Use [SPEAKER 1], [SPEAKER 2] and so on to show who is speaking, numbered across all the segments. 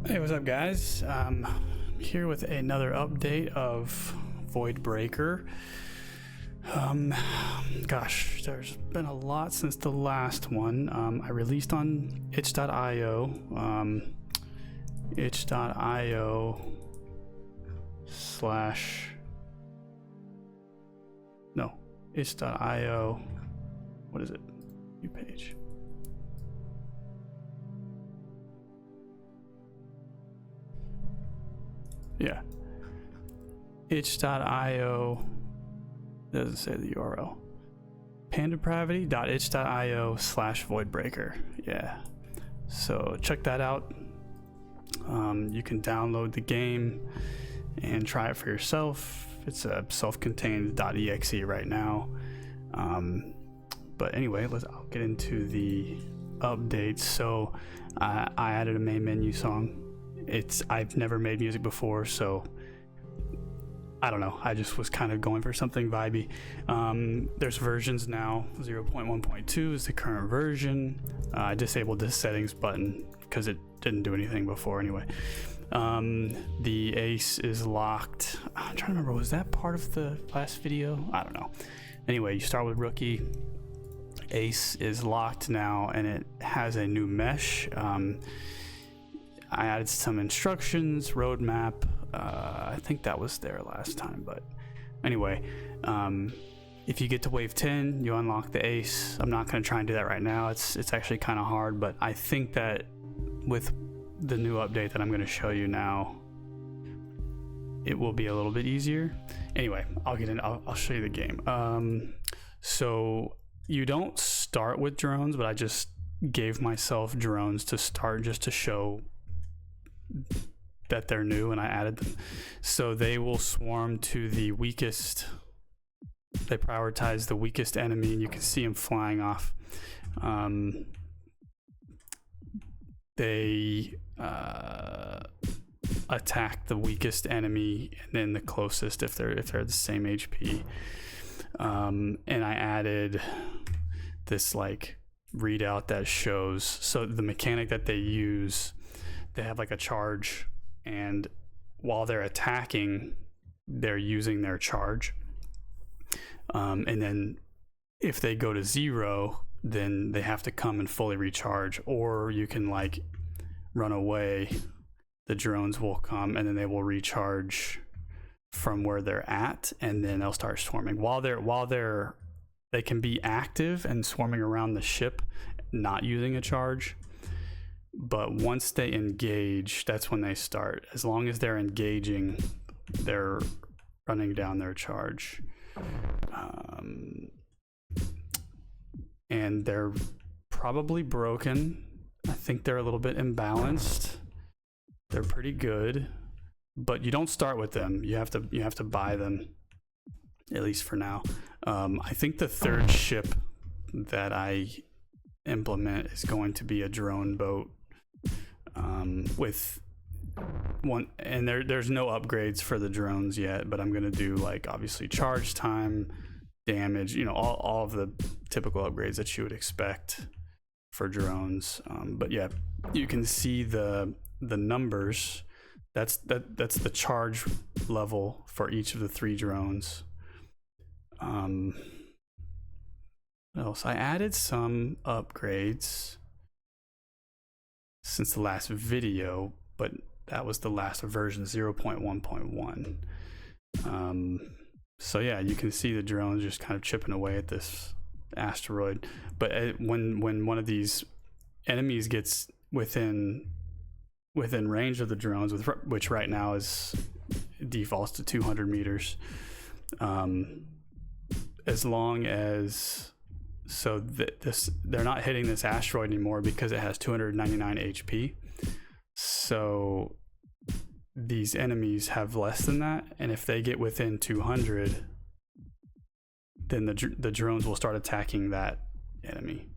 [SPEAKER 1] Hey, what's up, guys? Here with another update of Voidbreaker. Gosh, there's been a lot since the last one. I released on itch.io. itch.io itch.io. What is it? New page. Yeah. itch.io doesn't say the URL. p4ndepravity.itch.io/voidbreaker. Yeah. So check that out. You can download the game and try it for yourself. It's a self-contained .exe right now. But anyway, I'll get into the updates. So I added a main menu song. I've never made music before, so I don't know. I just was kind of going for something vibey. There's versions now. 0.1.2 is the current version. I disabled this settings button because it didn't do anything before anyway. The ace is locked. I'm trying to remember, was that part of the last video? I don't know. Anyway, you start with rookie. Ace is locked now, and it has a new mesh. I added some instructions, roadmap. I think that was there last time, but anyway, if you get to wave 10, you unlock the ace. I'm not going to try and do that right now. It's actually kind of hard, but I think that with the new update that I'm going to show you now, it will be a little bit easier. Anyway, I'll show you the game. So you don't start with drones, but I just gave myself drones to start just to show that they're new, and I added them. So they will swarm to the weakest. They prioritize the weakest enemy, and you can see them flying off. They attack the weakest enemy and then the closest if they're the same HP. And I added this like readout that shows, so the mechanic that they use, they have like a charge, and while they're attacking, they're using their charge. And then if they go to 0, then they have to come and fully recharge, or you can like run away. The drones will come and then they will recharge from where they're at, and then they'll start swarming. They can be active and swarming around the ship, not using a charge. But once they engage, that's when they start. As long as they're engaging, they're running down their charge. And they're probably broken. I think they're a little bit imbalanced. They're pretty good, but you don't start with them. You have to buy them, at least for now. I think the third ship that I implement is going to be a drone boat. With one, and there's no upgrades for the drones yet, but I'm gonna do like obviously charge time, damage, all of the typical upgrades that you would expect for drones. But yeah, you can see the numbers. That's the charge level for each of the 3 drones. What else? I added some upgrades since the last video, but that was the last version, 0.1.1. So yeah, you can see the drones just kind of chipping away at this asteroid. But when one of these enemies gets within range of the drones, which right now defaults to 200 meters, as long as they're not hitting this asteroid anymore because it has 299 HP. So these enemies have less than that, and if they get within 200, then the drones will start attacking that enemy.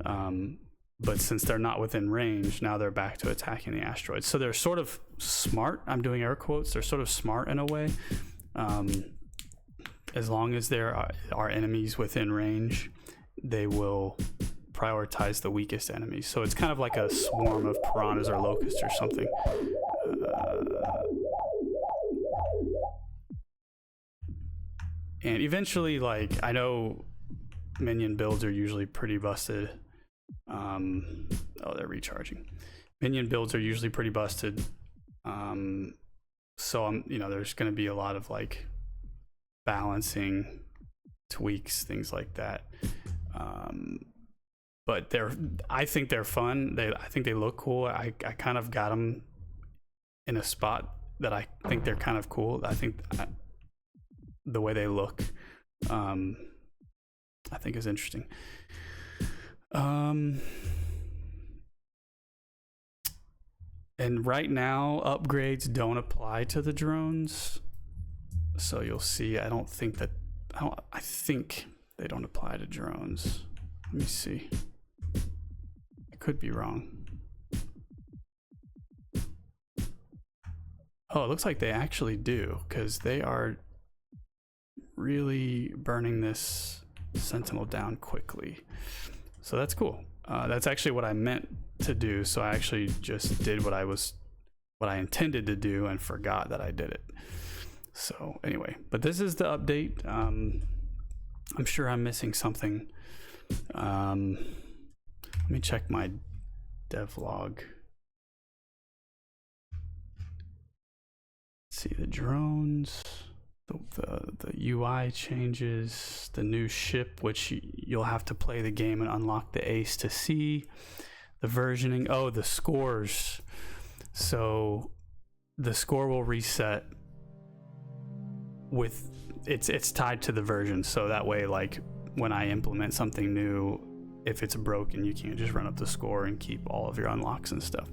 [SPEAKER 1] But since they're not within range, now they're back to attacking the asteroid. So they're sort of smart. I'm doing air quotes. They're sort of smart in a way. As long as there are enemies within range, they will prioritize the weakest enemies. So it's kind of like a swarm of piranhas or locusts or something. And eventually, like, I know minion builds are usually pretty busted. Oh, they're recharging. Minion builds are usually pretty busted. So there's going to be a lot of like balancing tweaks, things like that. But I think they're fun. I think they look cool. I kind of got them in a spot that I think they're kind of cool. I think the way they look, I think is interesting. And right now, upgrades don't apply to the drones. So you'll see, I think they don't apply to drones. Let me see. I could be wrong. Oh, it looks like they actually do, because they are really burning this Sentinel down quickly. So that's cool. That's actually what I meant to do. So I actually just did what I intended to do and forgot that I did it. So anyway, but this is the update. I'm sure I'm missing something. Let me check my devlog. Let's see the drones, the UI changes, the new ship, which you'll have to play the game and unlock the ace to see. The versioning, oh, the scores. So the score will reset with it's tied to the version, so that way, like, when I implement something new, if it's broken, you can't just run up the score and keep all of your unlocks and stuff.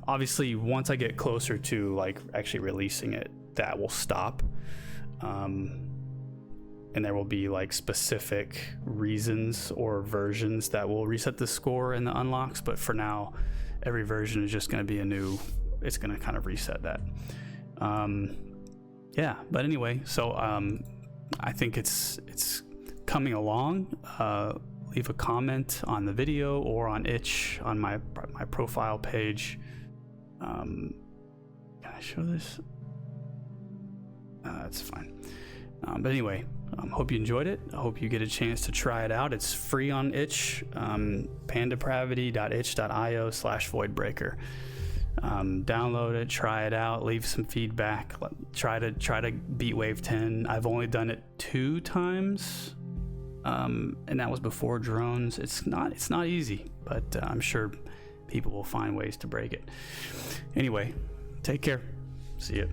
[SPEAKER 1] Obviously, once I get closer to like actually releasing it, that will stop, and there will be like specific reasons or versions that will reset the score and the unlocks. But for now, every version is just going to be it's going to kind of reset that. Yeah, but anyway, so I think it's coming along. Leave a comment on the video or on itch on my profile page. Can I show this? That's fine. But anyway, hope you enjoyed it. I hope you get a chance to try it out. It's free on itch, p4ndepravity.itch.io/voidbreaker. Download it, try it out, leave some feedback. Try to beat wave 10. I've only done it 2 times, and that was before drones. It's not easy, but I'm sure people will find ways to break it. Anyway, take care. See ya.